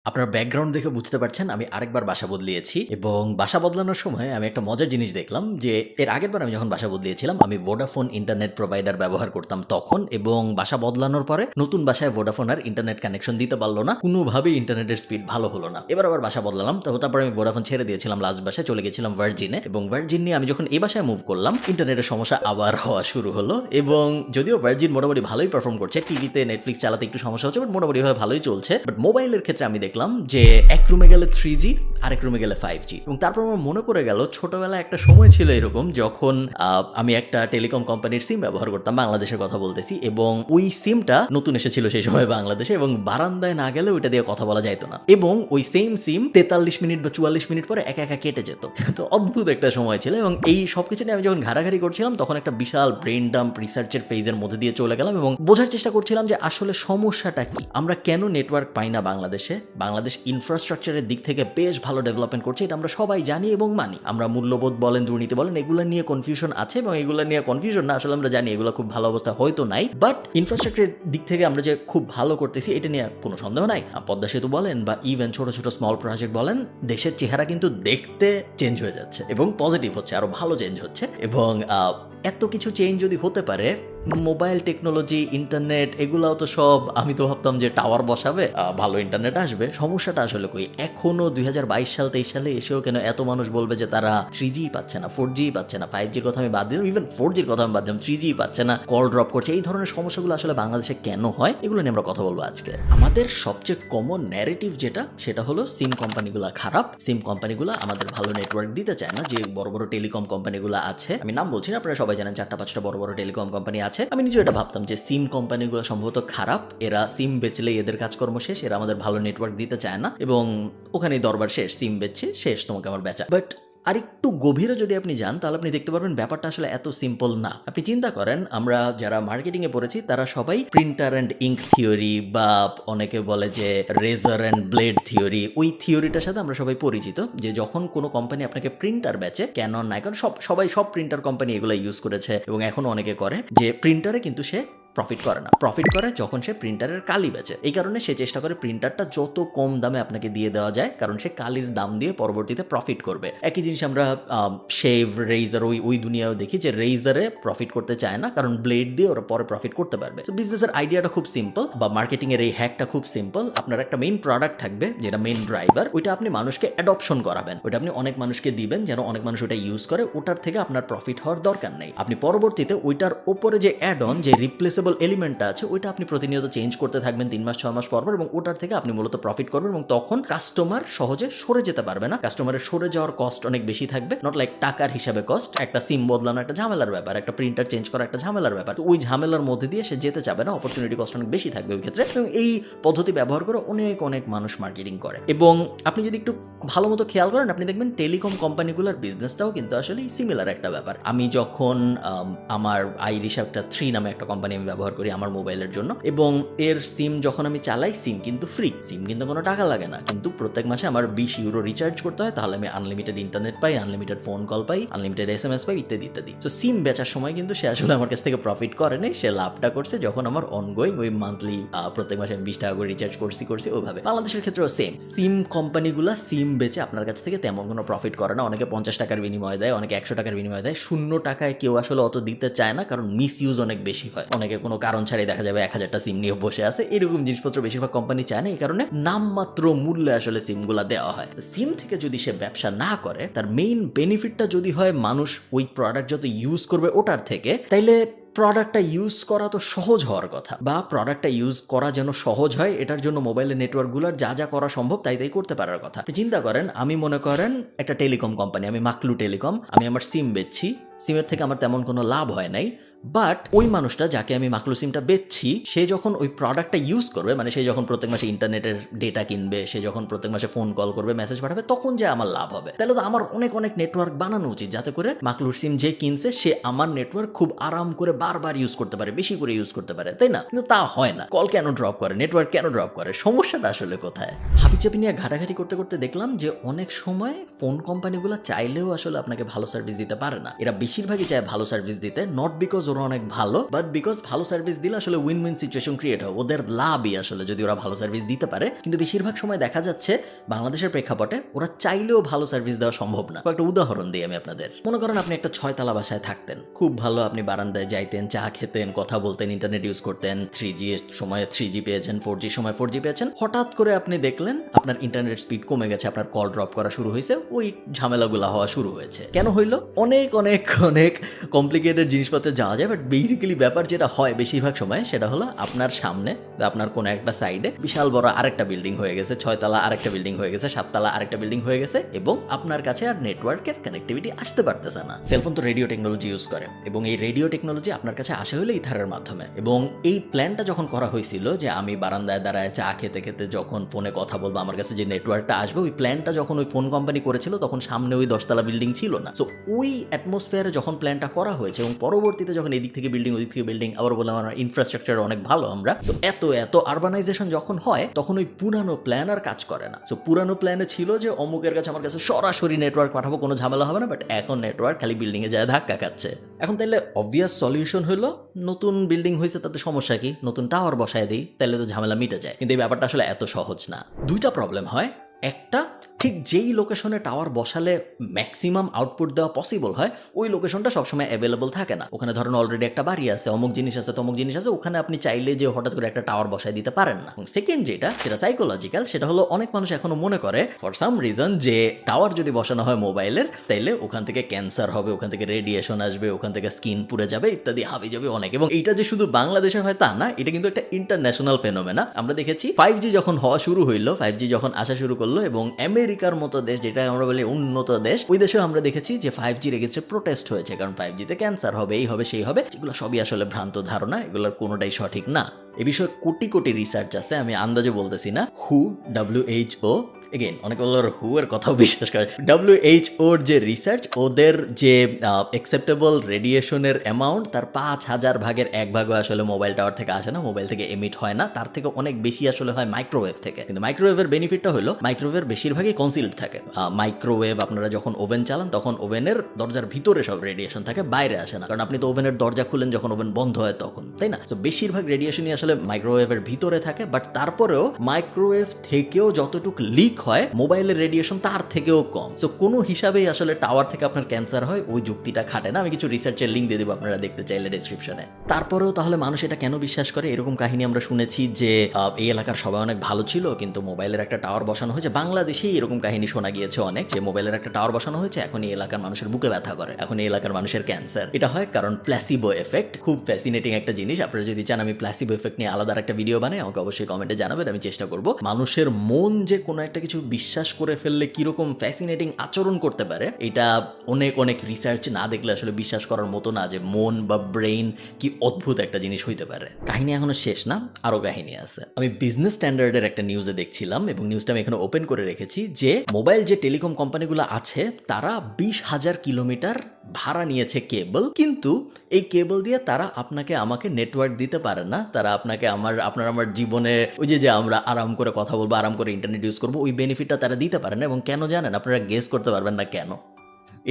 আপনার ব্যাকগ্রাউন্ড দেখে বুঝতে পারছেন আমি আরেকবার বাসা বদলিয়েছি এবং বাসা বদলানোর সময় আমি একটা মজার জিনিস দেখলাম যে এর আগের বার আমি যখন বাসা বদলিয়েছিলাম আমি ভোডাফোন ইন্টারনেট প্রোভাইডার ব্যবহার করতাম তখন, এবং বাসা বদলানোর পরে নতুন বাসায় ভোডাফোন আর ইন্টারনেট কানেকশন দিতে পারলো না, কোনোভাবেই ইন্টারনেটের স্পিড ভালো হলো না। এবার আবার বাসা বদলালাম, তারপর আমি ভোডাফোন ছেড়ে দিয়েছিলাম, লাস্ট বাসায় চলে গেছিলাম ভার্জিনে, এবং ভার্জিন নিয়ে আমি যখন এই বাসায় মুভ করলাম ইন্টারনেটের সমস্যা আবার হওয়া শুরু হলো। এবং যদিও ভার্জিন মোটামুটি ভালোই পারফর্ম করছে, টিভিতে নেটফ্লিক্স চালাতে একটু সমস্যা হচ্ছে বাট মোটামুটিভাবে ভালোই চলছে। বাট মোবাইলের ক্ষেত্রে আমি দেখলাম যে এক রুমে গেলে 3G, আরেক রুমে গেলে 5G। এবং তারপর আমার মনে পড়ে গেল ছোটবেলায় একটা সময় ছিল এরকম যখন আমি একটা টেলিকম কোম্পানির সিম ব্যবহার করতাম, বাংলাদেশের কথা বলতেছি, এবং ওই সিমটা নতুন এসেছিল সেই সময় বাংলাদেশে, এবং বারান্দায় না গেলে ওইটা দিয়ে কথা বলা যাইতো না, এবং ওই সেম সিম 43 মিনিট বা 44 মিনিট পরে একা একা কেটে যেত। তো অদ্ভুত একটা সময় ছিল, এবং এই সবকিছু নিয়ে আমি যখন ঘাটাঘাটি করছিলাম তখন একটা বিশাল ব্রেন ডাম্প রিসার্চের ফেজের মধ্যে দিয়ে চলে গেলাম এবং বোঝার চেষ্টা করছিলাম যে আসলে সমস্যাটা কি, আমরা কেন নেটওয়ার্ক পাই না বাংলাদেশে। বাংলাদেশ ইনফ্রাস্ট্রাকচারের দিক থেকে বেশ ভালো ডেভেলপমেন্ট করছে, এটা আমরা সবাই জানি এবং মানি। আমরা মূল্যবোধ বলেন, দুর্নীতি বলেন, এগুলো নিয়ে কনফিউশন আছে, এবং এগুলো নিয়ে কনফিউশন না, আসলে আমরা জানি এগুলো খুব ভালো অবস্থা হয়তো নাই, বাট ইনফ্রাস্ট্রাকচারের দিক থেকে আমরা যে খুব ভালো করতেছি এটা নিয়ে কোনো সন্দেহ নাই। পদ্মা সেতু বলেন বা ইভেন ছোট ছোট স্মল প্রজেক্ট বলেন, দেশের চেহারা কিন্তু দেখতে চেঞ্জ হয়ে যাচ্ছে এবং পজিটিভ হচ্ছে, আরো ভালো চেঞ্জ হচ্ছে। এবং এত কিছু চেঞ্জ যদি হতে পারে, মোবাইল টেকনোলজি, ইন্টারনেট, এগুলাও তো সব, আমি তো ভাবতাম যে টাওয়ার বসাবে ভালো ইন্টারনেট আসবে। সমস্যাটা আসলে কই, এখনো 2022 সাল 23 সালে এসেও কেন এত মানুষ বলবে যে তারা 3G পাচ্ছে না, 4G পাচ্ছে না, 5Gর কথা আমি বাদ দিলাম, ইভেন 4Gর কথা আমি বাদ দিলাম, 3G পাচ্ছে না, কল ড্রপ করছে। এই ধরনের সমস্যাগুলো আসলে বাংলাদেশে কেন হয়, এগুলো নিয়ে আমরা কথা বলবো আজকে। আমাদের সবচেয়ে কমন ন্যারেটিভ সেটা হলো সিম কোম্পানিগুলো খারাপ, সিম কোম্পানিগুলো আমাদের ভালো নেটওয়ার্ক দিতে চায় না। যে বড় বড় টেলিকম কোম্পানিগুলো আছে, আমি নাম বলছি না, আপনারা সবাই জানেন 4-5টা বড় বড় টেলিকম কোম্পানি আছে। আমি নিজেও এটা ভাবতাম যে সিম কোম্পানিগুলো সম্ভবত খারাপ, এরা সিম বেচলেই এদের কাজকর্ম শেষ, এরা আমাদের ভালো নেটওয়ার্ক দিতে চায় না, এবং ওখানেই দরবার শেষ, সিম বেচছে শেষ, তোমাকে আমার বেচা। বাট আরেকটু গভীরে যদি আপনি যান তাহলে আপনি দেখতে পারবেন ব্যাপারটা আসলে এত সিম্পল না। আপনি চিন্তা করেন, আমরা যারা মার্কেটিং এ পড়েছি তারা সবাই প্রিন্টার অ্যান্ড ইঙ্ক থিওরি, বা অনেকে বলে যে রেজার অ্যান্ড ব্লেড থিওরি, ওই থিওরিটার সাথে আমরা সবাই পরিচিত। যে যখন কোনো কোম্পানি আপনাকে প্রিন্টার বেচে, ক্যানন, নাইকন, সব প্রিন্টার কোম্পানি এগুলো ইউজ করেছে এবং এখন অনেকে করে, যে প্রিন্টারে কিন্তু সে প্রফিট করে না, প্রফিট করে যখন সে প্রিন্টারের কালি বেচে। এই কারণে সে চেষ্টা করে প্রিন্টারটা যত কম দামে আপনাকে দিয়ে দেওয়া যায়, কারণ সে কালির দাম দিয়ে পরবর্তীতে প্রফিট করবে। একই জিনিস আমরা শেভ, রেজার, ওই দুনিয়াও দেখি যে রেজারে প্রফিট করতে চায় না, কারণ ব্লেড দিয়ে ওরা পরে প্রফিট করতে পারবে। তো বিজনেসের আইডিয়াটা খুব সিম্পল, বা মার্কেটিং এর এই হ্যাকটা খুব সিম্পল। আপনার একটা মেইন প্রোডাক্ট থাকবে যেটা মেইন ড্রাইভার, ওইটা আপনি মানুষকে অ্যাডপশন করাবেন, ওইটা আপনি অনেক মানুষকে দিবেন যেন অনেক মানুষ ওটা ইউজ করে, ওটার থেকে আপনার প্রফিট হওয়ার দরকার নেই। আপনি পরবর্তীতে ওইটার উপরে যে অ্যাড অন, যে রিপ্লেসেবল এলিমেন্টটা আছে, ওইটা আপনি প্রতিনিয়ত চেঞ্জ করতে থাকবেন 3 মাস 6 মাস পর, এবং ওটার থেকে আপনি মূলত প্রফিট করবেন, এবং তখন কাস্টমার সহজে সরে যেতে পারবে না। কাস্টমারের সরে যাওয়ার কস্ট অনেক বেশি থাকবে, নট লাইক টাকার হিসাবে কস্ট। একটা সিম বদলানো একটা ঝামেলার ব্যাপার, একটা প্রিন্টার চেঞ্জ করা একটা ঝামেলার ব্যাপার, তো ওই ঝামেলার মধ্যে দিয়ে সে যেতে চাবে না, অপরচুনিটি কস্ট অনেক বেশি থাকবে ওই ক্ষেত্রে। এবং এই পদ্ধতি ব্যবহার করে অনেক মানুষ মার্কেটিং করে। এবং আপনি যদি একটু ভালো মতো খেয়াল করেন, আপনি দেখবেন টেলিকম কোম্পানিগুলোর বিজনেসটাও কিন্তু আসলে সিমিলার একটা ব্যাপার। আমি যখন আমার আইরিশা একটা 3 নামে একটা কোম্পানি আমি ব্যবহার করি আমার মোবাইলের জন্য, এবং এর সিম যখন আমি চালাই, সিম কিন্তু ফ্রি, সিম কিন্তু কোনো টাকা লাগে না, কিন্তু প্রত্যেক মাসে আমার 20 ইউরো রিচার্জ করতে হয়, তাহলে আমি আনলিমিটেড ইন্টারনেট পাই, আনলিমিটেড ফোন কল পাই, আনলিমিটেড SMS পাই, ইত্যাদি ইত্যাদি। তো সিম বেচার সময় কিন্তু সে আসলে আমার কাছ থেকে প্রফিট করে নাই, সে লাভটা করছে যখন আমার অনগোয়িং ওই মান্থলি প্রত্যেক মাসে আমি 20 টাকা করে রিচার্জ করছি ওইভাবে। বাংলাদেশের ক্ষেত্রেও সেম, সিম কোম্পানিগুলা সিম বেচে আপনার কাছ থেকে তেমন কোনো প্রফিট করে না। অনেকে 50 টাকার বিনিময় দেয়, অনেকে 100 টাকার বিনিময় দেয়, 0 টাকায় কেউ আসলে অত দিতে চায় না, কারণ মিস ইউজ অনেক বেশি হয়। অনেকে কোনো কারণ ছাড়াই দেখা যাবে 1000টা সিম নিয়ে বসে আছে, এরকম জিনিসপত্র বেশিরভাগ কোম্পানি চায় না, এই কারণে নামমাত্র মূল্যে আসলে সিমগুলা দেওয়া হয়। সিম থেকে যদি সে ব্যবসা না করে, তার মেইন বেনিফিটটা যদি হয় মানুষ ওই প্রোডাক্ট যত ইউজ করবে ওটার থেকে, তাইলে প্রোডাক্টটা ইউজ করা তো সহজ হওয়ার কথা, বা প্রোডাক্টটা ইউজ করা যেন সহজ হয়, এটার জন্য মোবাইলের নেটওয়ার্কগুলোর যা করা সম্ভব তাই করতে পারার কথা। চিন্তা করেন, আমি মনে করেন একটা টেলিকম কোম্পানি, আমি মাকলু টেলিকম, আমি আমার সিম বেচছি, সিমের থেকে আমার তেমন কোনো লাভ হয় নাই, বাট ওই মানুষটা যাকে আমি মাকলু সিমটা বেচছি, সে যখন ওই প্রোডাক্টটা ইউজ করবে, মানে সে যখন প্রত্যেক মাসে ইন্টারনেটের ডেটা কিনবে, সে যখন প্রত্যেক মাসে ফোন কল করবে, মেসেজ পাঠাবে, তখন যে আমার লাভ হবে। তাহলে তো আমার অনেক নেটওয়ার্ক বানানো উচিত, যাতে করে মাকলুর সিম যে কিনছে সে আমার নেটওয়ার্ক খুব আরাম করে বারবার ইউজ করতে পারে, বেশি করে ইউজ করতে পারে, তাই না? কিন্তু তা হয় না। কল কেন ড্রপ করে, নেটওয়ার্ক কেন ড্রপ করে, সমস্যাটা আসলে কোথায়? হাবিচাপি নিয়ে ঘাটাঘাটি করতে দেখলাম যে অনেক সময় ফোন কোম্পানিগুলো চাইলেও আসলে আপনাকে ভালো সার্ভিস দিতে পারে না। এরা বেশিরভাগই চায় ভালো সার্ভিস দিতে, নট বিকজ ওরা অনেক ভালো, বাট বিকজ ভালো সার্ভিস দিলে আসলে উইন উইন সিচুয়েশন ক্রিয়েট হয়, ওদের লাভই আসলে যদি ওরা ভালো সার্ভিস দিতে পারে। কিন্তু বেশিরভাগ সময় দেখা যাচ্ছে বাংলাদেশের প্রেক্ষাপটে ওরা চাইলেও ভালো সার্ভিস দেওয়া সম্ভব না। একটা উদাহরণ দিই আমি আপনাদের। মনে করেন আপনি একটা 6 তলা বাসায় থাকতেন, খুব ভালো, আপনি বারান্দায় যাইতেন, চা খেতেন, কথা বলতেন, ইন্টারনেট ইউজ করতেন, 3G এর সময় 3G পেয়েছেন, 4G সময় 4G পেয়েছেন। হঠাৎ করে আপনি দেখলেন আপনার ইন্টারনেট স্পিড কমে গেছে, আপনার কল ড্রপ করা শুরু হয়েছে, ওই ঝামেলাগুলো হওয়া শুরু হয়েছে। কেন হইলো? অনেক অনেক অনেক কমপ্লিকেটেড জিনিসপত্রে যাওয়া যায়, বাট বেসিক্যালি ব্যাপার যেটা হয় বেশিরভাগ সময় সেটা হলো আপনার সামনে বা আপনার কোনো একটা সাইডে বিশাল বড় আরেকটা বিল্ডিং হয়ে গেছে, 6 তলা আরেকটা বিল্ডিং হয়ে গেছে, 7 তলা আরেকটা বিল্ডিং হয়ে গেছে, এবং আপনার কাছে আর নেটওয়ার্কের কানেক্টিভিটি আসতে পারতেছে না। সেলফোন তো রেডিও টেকনোলজি ইউজ করে, এবং এই রেডিও টেকনোলজি আপনার কাছে আসে হলো ইথারের মাধ্যমে। এবং এই প্ল্যানটা যখন করা হয়েছিল যে আমি বারান্দায় দাঁড়ায় চা খেতে খেতে যখন ফোনে কথা বলবো, আমার কাছে যে নেটওয়ার্কটা আসবে, ওই প্ল্যানটা যখন ওই ফোন কোম্পানি করেছিল তখন সামনে ওই 10 তলা বিল্ডিং ছিল না। সো ওই অ্যাটমসফিয়ারে যখন প্ল্যানটা করা হয়েছে, এবং পরবর্তীতে যখন এদিক থেকে বিল্ডিং ওদিক থেকে বিল্ডিং, আবার বললাম আমার ইনফ্রাস্ট্রাকচার অনেক ভালো আমরা, সো এত এত আরবানাইজেশন যখন হয় তখন ওই পুরানো প্ল্যান আর কাজ করে না। সো পুরানো প্ল্যানে ছিল যে অমুকের কাছে আমার কাছে সরাসরি নেটওয়ার্ক পাঠাবো, কোনো ঝামেলা হবে না, বাট এখন নেটওয়ার্ক খালি বিল্ডিং এ যায় ধাক্কা খাচ্ছে। এখন তাইলে অবভিয়াস সলিউশন হলো নতুন বিল্ডিং হয়েছে তাতে সমস্যা কি, নতুন টাওয়ার বসায় দিই, তাহলে তো ঝামেলা মিটে যায়। কিন্তু এই ব্যাপারটা আসলে এত সহজ না। দুইটা প্রবলেম হয়। একটা, ঠিক যেই লোকেশনে টাওয়ার বসালে ম্যাক্সিমাম আউটপুট দেওয়া পসিবল হয়, ওই লোকেশনটা সবসময় অ্যাভেলেবল থাকে না। ওখানে ধরুন অলরেডি একটা বাড়ি আছে, অমুক জিনিস আছে, তমুক জিনিস আছে, ওখানে আপনি চাইলে যে হঠাৎ করে একটা টাওয়ার বসায় দিতে পারেন না। এবং সেকেন্ড যেটা, সেটা সাইকোলজিক্যাল, সেটা হলো অনেক মানুষ এখনো মনে করে ফর সাম রিজন যে টাওয়ার যদি বসানো হয় মোবাইলের, তাইলে ওখান থেকে ক্যান্সার হবে, ওখান থেকে রেডিয়েশন আসবে, ওখান থেকে স্কিন পুড়ে যাবে ইত্যাদি, হাবি যাবে অনেক। এবং এইটা যে শুধু বাংলাদেশে হয় তা না, এটা কিন্তু একটা ইন্টারন্যাশনাল ফেনোমেনা। আমরা দেখেছি 5G যখন হওয়া শুরু হইলো, 5G যখন আসা শুরু করলো, এবং আমেরিকার মতো দেশ, যেটা আমরা বলি উন্নত দেশ, ওই দেশেও আমরা দেখেছি যে 5G এগেইনস্টে প্রোটেস্ট হয়েছে, কারণ 5G তে ক্যান্সার হবে, এই হবে সেই হবে, যেগুলো সবই আসলে ভ্রান্ত ধারণা, এগুলোর কোনোটাই সঠিক না। এ বিষয়ে কোটি কোটি রিসার্চ আছে, আমি আন্দাজে বলতেছি না। WHO, এগেইন অনেকে বললো হু এর কথাও বিশ্বাস করে, WHO এর যে রিসার্চ, ওদের যে অ্যাকসেপ্টেবল রেডিয়েশনের অ্যামাউন্ট, তার 5000 ভাগের 1 ভাগও আসলে মোবাইল টাওয়ার থেকে আসে না, মোবাইল থেকে এমিট হয় না, তার থেকে অনেক বেশি আসলে হয় মাইক্রোওয়েভ থেকে। কিন্তু মাইক্রোওয়েভের বেনিফিটটা হলো মাইক্রোওয়েভের বেশিরভাগই কনসিলড থাকে। মাইক্রোওয়েভ আপনারা যখন ওভেন চালান তখন ওভেনের দরজার ভিতরে সব রেডিয়েশন থাকে, বাইরে আসে না, কারণ আপনি তো ওভেনের দরজা খুলেন যখন ওভেন বন্ধ হয় তখন, তাই না? তো বেশিরভাগ রেডিয়েশনই আসলে মাইক্রোওয়েভের ভিতরে থাকে, বাট তারপরেও মাইক্রোওয়েভ থেকেও যতটুকু লিক হয় মোবাইলের রেডিয়েশন তার থেকেও কম। সো কোনো হিসাবেই আসলে টাওয়ার থেকে আপনার ক্যান্সার হয় ওই যুক্তিটা খাটে না। আমি কিছু রিসার্চের লিঙ্ক দিয়ে দেবো, আপনারা দেখতে চাইলে ডেসক্রিপশনে। তারপরেও তাহলে মানুষ এটা কেন বিশ্বাস করে? এরকম কাহিনী আমরা শুনেছি যে এই এলাকার সবাই অনেক ভালো ছিল, কিন্তু মোবাইলের একটা টাওয়ার বসানো হয়েছে। বাংলাদেশেই এরকম কাহিনী শোনা গিয়েছে অনেক, যে মোবাইলের একটা টাওয়ার বসানো হয়েছে, এখন এই এলাকার মানুষের বুকে ব্যথা করে, এখন এই এলাকার মানুষের ক্যান্সার। এটা হয় কারণ প্ল্যাসিবো এফেক্ট। খুব ফ্যাসিনেটিং একটা জিনিস। আপনারা যদি চান আমি প্ল্যাসিবো এফেক্ট নিয়ে আলাদা একটা ভিডিও বানাই, আমাকে অবশ্যই কমেন্টে জানাবেন, আমি চেষ্টা করব। মানুষের মন যে কোনো একটা কিছু বিশ্বাস করে ফেললে কিরকম ফ্যাসিনেটিং আচরণ করতে পারে, এটা অনেক অনেক রিসার্চ না দেখলে আসলে বিশ্বাস করার মতো না, যে মন বা ব্রেইন কি অদ্ভুত একটা জিনিস হইতে পারে। কাহিনী এখনো শেষ না, আরো কাহিনী আছে। আমি বিজনেস স্ট্যান্ডার্ডের একটা নিউজে দেখছিলাম, এবং নিউজটা আমি এখানে ওপেন করে রেখেছি, যে মোবাইল যে টেলিকম কোম্পানিগুলো আছে তারা 20,000 কিলোমিটার ভাড়া নিয়েছে কেবল, কিন্তু এই কেবল দিয়ে তারা আপনাকে আমাকে নেটওয়ার্ক দিতে পারে না। তারা আপনাকে আপনার আমার জীবনে ওই যে আমরা আরাম করে কথা বলবো, আরাম করে ইন্টারনেট ইউজ করবো, ওই বেনিফিটটা তারা দিতে পারে না। এবং কেন জানেন? আপনারা গেস করতে পারবেন না কেন।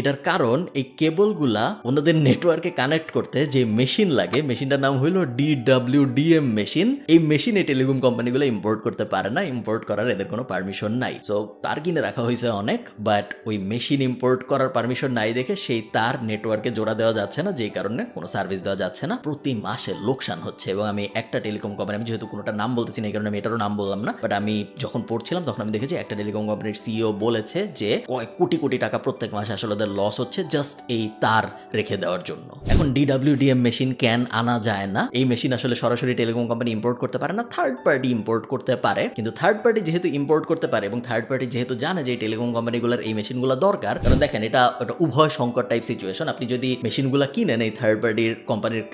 এটার কারণ এই কেবলগুলা ওনাদের নেটওয়ার্কে কানেক্ট করতে যে মেশিন লাগে, মেশিনটার নাম হইলো DWDM মেশিন। এই মেশিনে টেলিকম কোম্পানিগুলো ইম্পোর্ট করতে পারে না, ইম্পোর্ট করার এদের কোনো পারমিশন নাই। সো তার কিনে রাখা হয়েছে অনেক, বাট ওই মেশিন ইম্পোর্ট করার পারমিশন নাই দেখে সেই তার নেটওয়ার্কে জোড়া দেওয়া যাচ্ছে না, যেই কারণে কোনো সার্ভিস দেওয়া যাচ্ছে না। প্রতি মাসে লোকসান হচ্ছে। এবং আমি একটা টেলিকম কোম্পানি, আমি যেহেতু কোনোটা নাম বলতেছি না এই কারণে আমি এটারও নাম বললাম না, বাট আমি যখন পড়ছিলাম তখন আমি দেখেছি একটা টেলিকম কোম্পানির CEO বলেছে যে কয়েক কোটি কোটি টাকা প্রত্যেক মাসে আসলে লস হচ্ছে জাস্ট এই তার রেখে দেওয়ার জন্য। এখন DWDM মেশিন কেন আনা যায় না? এই মেশিন আসলে সরাসরি টেলিকম কোম্পানি ইম্পোর্ট করতে পারে না, থার্ড পার্টি ইম্পোর্ট করতে পারে। কিন্তু থার্ড পার্টি যেহেতু ইম্পোর্ট করতে পারে, এবং থার্ড পার্টি যেহেতু জানে যে টেলিকম কোম্পানিগুলোর এই মেশিনগুলো দরকার, কারণ দেখেন এটা উভয় সংকট টাইপ সিচুয়েশন। আপনি যদি মেশিনগুলো কিনেন এই থার্ড পার্টির কোম্পানির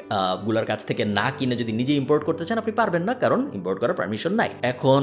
গুলার কাছ থেকে না কিনে যদি নিজে ইম্পোর্ট করতে চান, আপনি পারবেন না, কারণ ইম্পোর্ট করার পারমিশন নাই। এখন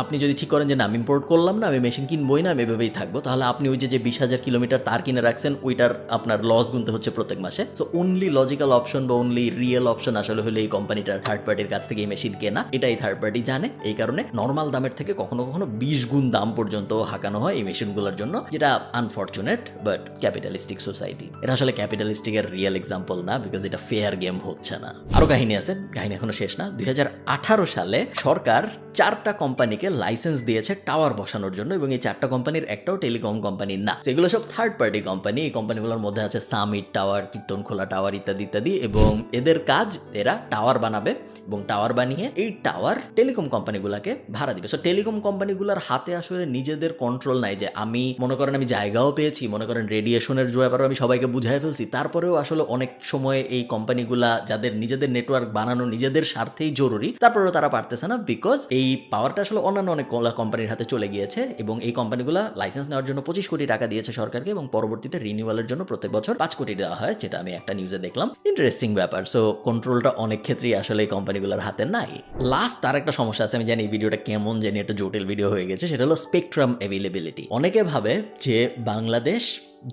আপনি যদি ঠিক করেন যে না আমি ইম্পোর্ট করলাম না, আমি মেশিন কিনবই না, আমি এভাবেই থাকবো, তাহলে আপনি ওই যে 20,000 কিলোমিটার তার কিনে রাখছেন ওইটার আপনার লস গুনতে হচ্ছে প্রত্যেক মাসে। সো অনলি লজিক্যাল অপশন বা অনলি রিয়েল অপশন আসলে হলো এই কোম্পানিটার থার্ড পার্টির কাছ থেকে এই মেশিন কেনা, এটাই থার্ড পার্টি জানে। এই কারণে নর্মাল দামের থেকে কখনো কখনো 20 গুণ দাম পর্যন্ত হাঁকানো হয় এই মেশিনগুলোর জন্য, যেটা আনফর্চুনেট বাট ক্যাপিটালিস্টিক সোসাইটি। এটা আসলে ক্যাপিটালিস্টিকের রিয়েল এক্সাম্পল না, বিকজ এটা ফেয়ার গেম হচ্ছে না। আরো কাহিনী আছে, কাহিনী এখনো শেষ না। 2018 সালে সরকার 4টা কোম্পানিকে লাইসেন্স দিয়েছে টাওয়ার বসানোর জন্য, এবং এই 4টা কোম্পানির একটাও টেলিকম কোম্পানি না, সেগুলো সব থার্ড পার্টি কোম্পানি। এই কোম্পানিগুলোর মধ্যে আছে সামিট টাওয়ার, কীর্তনখোলা টাওয়ার ইত্যাদি ইত্যাদি। এবং এদের কাজ, এরা টাওয়ার বানাবে এবং টাওয়ার বানিয়ে এই টাওয়ার টেলিকম কোম্পানিগুলোকে ভাড়া দিবে। সো টেলিকম কোম্পানিগুলোর হাতে আসলে নিজেদের কন্ট্রোল নাই, যে আমি মনে করেন আমি জায়গাও পেয়েছি, মনে করেন রেডিয়েশনের ব্যাপারে আমি সবাইকে বুঝাই ফেলছি, তারপরেও আসলে অনেক সময় এই কোম্পানিগুলা যাদের নিজেদের নেটওয়ার্ক বানানো নিজেদের স্বার্থেই জরুরি, তারপরেও তারা পারতেছে না, বিকজ এই পাওয়ারটা আসলে অন্যান্য অনেক কোম্পানির হাতে চলে গিয়েছে। এবং এই কোম্পানিগুলা লাইসেন্স নেওয়ার জন্য 25 কোটি টাকা দিয়েছে সরকারকে, এবং পরবর্তীতে রিনিউয়ালের জন্য প্রত্যেক বছর 5 কোটি দেওয়া হয়, যেটা আমি একটা নিউজে দেখলাম। ইন্টারেস্টিং ব্যাপার। সো কন্ট্রোলটা অনেক ক্ষেত্রেই আসলে এই কোম্পানিগুলোর হাতে নাই। লাস্ট আর একটা সমস্যা আছে, আমি জানি এই ভিডিওটা কেমন জানি একটা জটিল ভিডিও হয়ে গেছে, সেটা হলো স্পেকট্রাম অ্যাভেলেবিলিটি। অনেকে ভাবে যে বাংলাদেশ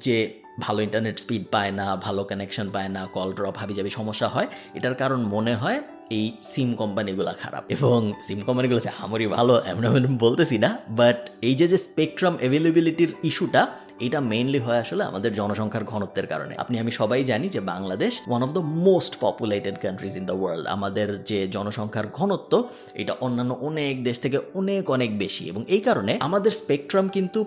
যে ভালো ইন্টারনেট স্পিড পায় না, ভালো কানেকশন পায় না, কল ড্রপ হাবিজাবি সমস্যা হয়, এটার কারণ মনে হয় এই সিম কোম্পানিগুলো খারাপ। এবং সিম কোম্পানিগুলো আমারই ভালো এমন বলতেছি না, বাট এই যে স্পেকট্রাম অ্যাভেলেবিলিটির ইস্যুটা, এটা মেইনলি হয় আসলে আমাদের জনসংখ্যার ঘনত্বের কারণে। আমি সবাই জানি যে Bangladesh one of the most populated countries in the world. আমাদের যে জনসংখ্যার ঘনত্ব, এটা অন্যান্য অনেক দেশ থেকে অনেক অনেক বেশি, এবং এই কারণে আমাদের স্পেকট্রাম কিন্তু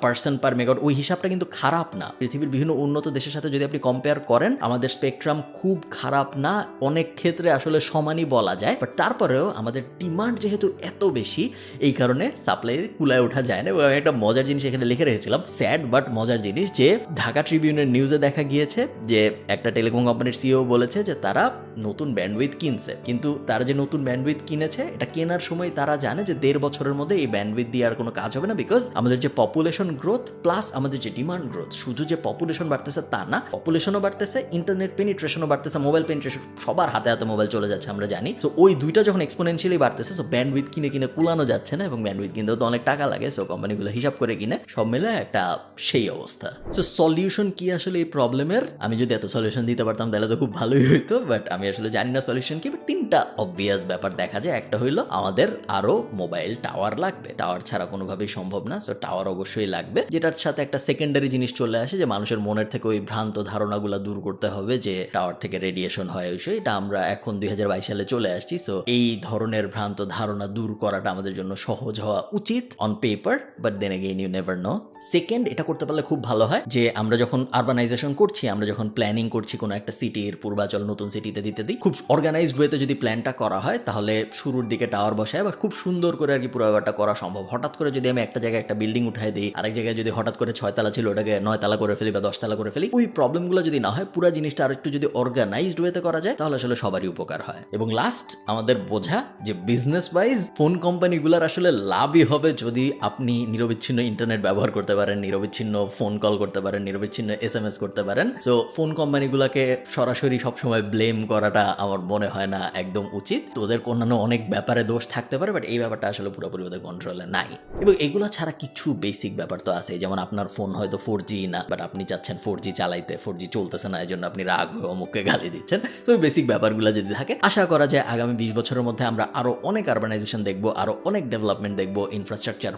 পার্সন পার মেগাওয়াট ওই হিসাবটা কিন্তু খারাপ না। পৃথিবীর বিভিন্ন উন্নত দেশের সাথে যদি আপনি কম্পেয়ার করেন, আমাদের স্পেকট্রাম খুব খারাপ না, অনেক ক্ষেত্রে আসলে সমানই বলা যায়। বাট তারপরেও আমাদের ডিমান্ড যেহেতু এত বেশি, এই কারণে সাপ্লাই কুলায় ওঠা যায় না। এবং আমি একটা মজার জিনিস এখানে লিখে রেখেছিলাম, স্যাড বাট মজার জিনিস, যে ঢাকা ট্রিবিউনের নিউজে দেখা গিয়েছে যে একটা টেলিকম কোম্পানির সিইও বলেছে যে তারা নতুন ব্যান্ডউইথ কিনছে, কিন্তু তারা যে নতুন ব্যান্ডউইথ কিনেছে, এটা কেনার সময় তারা জানে যে 1.5 বছরের মধ্যে এই ব্যান্ডউইথ দিয়ে আর কোনো কাজ হবে না, বিকজ আমাদের যে পপুলেশন গ্রোথ প্লাস আমাদের যে ডিমান্ড গ্রোথ, শুধু যে পপুলেশন বাড়তেছে তা না, পপুলেশনও বাড়তেছে, ইন্টারনেট পেনিট্রেশনও বাড়তেছে, মোবাইল পেনিট্রেশন, সবার হাতে হাতে মোবাইল চলে যাচ্ছে আমরা জানি। তো ওই দুইটা যখন এক্সপোনেনশিয়ালি বাড়তেছে, সো ব্যান্ডউইথ কিনে কিনে কুলানো যাচ্ছে না, এবং ব্যান্ডউইথ কিনতেও তো অনেক টাকা লাগে। সো কোম্পানিগুলো হিসাব করে কিনে, সব মিলে একটা সেই অবস্থা। সো সলিউশন কি আসলে এই প্রবলেমের? আমি যদি এত সলিউশন দিতে পারতাম তাহলে তো খুব ভালোই হইতো, বাট আমি আসলে জানি না সলিউশন কি। বাট 3টা অবভিয়াস ব্যাপার দেখা যায়। একটা হইলো আমাদের আরো মোবাইল টাওয়ার লাগবে, টাওয়ার ছাড়া কোনোভাবেই সম্ভব না। সো টাওয়ার অবশ্যই লাগবে, যেটার সাথে একটা সেকেন্ডারি জিনিস চলে আসে, যে মানুষের মনের থেকে ওই ভ্রান্ত ধারণাগুলো দূর করতে হবে যে টাওয়ার থেকে রেডিয়েশন হয়। এটা আমরা এখন 2022 সালে চলে আসছি। সো এই ধরনের ভ্রান্ত ধারণা দূর করাটা আমাদের জন্য সহজ হওয়া উচিত on paper, but then again you never know. Second, এটা করতে পারলে খুব ভালো হয়, যে আমরা যখন আরবানাইজেশন করছি, আমরা যখন প্ল্যানিং করছি কোনো একটা সিটির, পূর্বাচল, নতুন সিটিতে দিতে খুব অর্গানাইজড ওয়েতে যদি প্ল্যানটা করা হয়, তাহলে শুরুর দিকে টাওয়ার বসায় বা খুব সুন্দর করে আর কি পুরো ব্যাপারটা করা সম্ভব। হঠাৎ করে যদি আমি একটা জায়গায় একটা বিল্ডিং উঠাই দিই, আরেক জায়গায় যদি হঠাৎ করে 6 তলা ছিল ওটাকে 9 তলা করে ফেলি বা 10 তলা করে ফেলি, ওই প্রবলেমগুলো যদি না হয়, পুরো জিনিসটা আর একটু যদি অর্গানাইজড ওয়েতে করা যায়, তাহলে আসলে সবারই উপকার হয়। এবং লাস্ট, আমাদের বোঝা যে বিজনেস ওয়াইজ ফোন কোম্পানিগুলোর আসলে লাভই হবে যদি আপনি নিরবিচ্ছিন্ন ইন্টারনেট ব্যবহার করতে পারেন, নিরবিচ্ছিন্ন ফোন কল করতে পারেন, নিরবিচ্ছিন্ন SMS করতে পারেন। সো ফোন কোম্পানিগুলোকে সরাসরি সবসময় ব্লেম করাটা আমার মনে হয় না একদম উচিত। তো ওদের অন্যান্য অনেক ব্যাপারে দোষ থাকতে পারে, বাট এই ব্যাপারটা আসলে পুরোপুরি ওদের কন্ট্রোলে নাই। এবং এগুলা ছাড়া কিছু বেসিক ব্যাপার তো আছে, যেমন আপনার ফোন হয়তো 4G না, বাট আপনি চাচ্ছেন 4G চালাইতে, 4G চলতেছে না, এই জন্য আপনি রাগ হয়ে অমুককে গালি দিচ্ছেন। তো ওই বেসিক ব্যাপারগুলো যদি থাকে, আশা করা যায় আগামী 20 বছরের মধ্যে আমরা আরো অনেক আরবানাইজেশন দেখবো, আরো অনেক ডেভেলপমেন্ট দেখবো, ইনফ্রাস্ট্রাকচার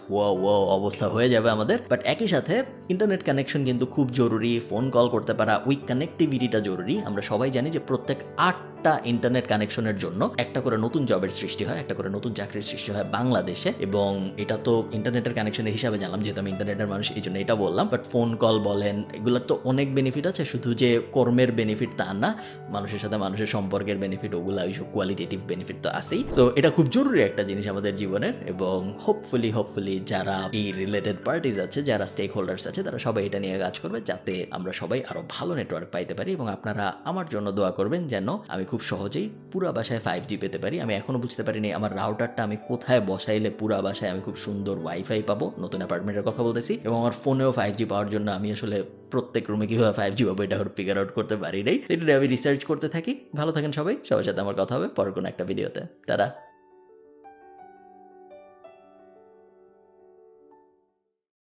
অবস্থা হয়ে যাবে আমাদের। বাট একই সাথে ইন্টারনেট কানেকশন কিন্তু খুব জরুরি, ফোন কল করতে পারা, ওই কানেক্টিভিটিটা জরুরি। আমরা সবাই জানি যে প্রত্যেক 8টা ইন্টারনেট কানেকশনের জন্য একটা করে নতুন জবের সৃষ্টি হয়, একটা করে নতুন চাকরির সৃষ্টি হয় বাংলাদেশে। এবং এটা তো ইন্টারনেটের কানেকশনের হিসাবে জানলাম, যেহেতু আমি ইন্টারনেটের মানুষ এই জন্য এটা বললাম। বাট ফোন কল বলেন, এগুলোর তো অনেক বেনিফিট আছে, শুধু যে কর্মের বেনিফিট তা না, মানুষের সাথে মানুষের সম্পর্কের বেনিফিট, ওগুলো ওইসব কোয়ালিটেটিভ বেনিফিট তো আছেই। তো এটা খুব জরুরি একটা জিনিস আমাদের জীবনের। এবং হোপফুলি যারা এই রিলেটেড পার্টিজ আছে, যারা স্টেক হোল্ডার্স আছে, তারা সবাই এটা নিয়ে কাজ করবে, যাতে আমরা সবাই আরো ভালো নেটওয়ার্ক পাইতে পারি। এবং আপনারা আমার জন্য দোয়া করবেন যেন আমি খুব সহজেই পুরা বাসায় 5G পেতে পারি। আমি এখনো বুঝতে পারিনি আমার রাউটারটা আমি কোথায় বসাইলে পুরা বাসায় আমি খুব সুন্দর ওয়াইফাই পাবো। নতুন অ্যাপার্টমেন্টের কথা বলতেছি। এবং আমার ফোনেও 5G পাওয়ার জন্য আমি আসলে প্রত্যেক রুমে কিভাবে 5G পাবো এটা ফিগার আউট করতে পারি নাই। এটা আমি রিসার্চ করতে থাকি। ভালো থাকেন সবাই, সবার সাথে আমার কথা হবে পরের কোনো একটা ভিডিওতে। টাটা।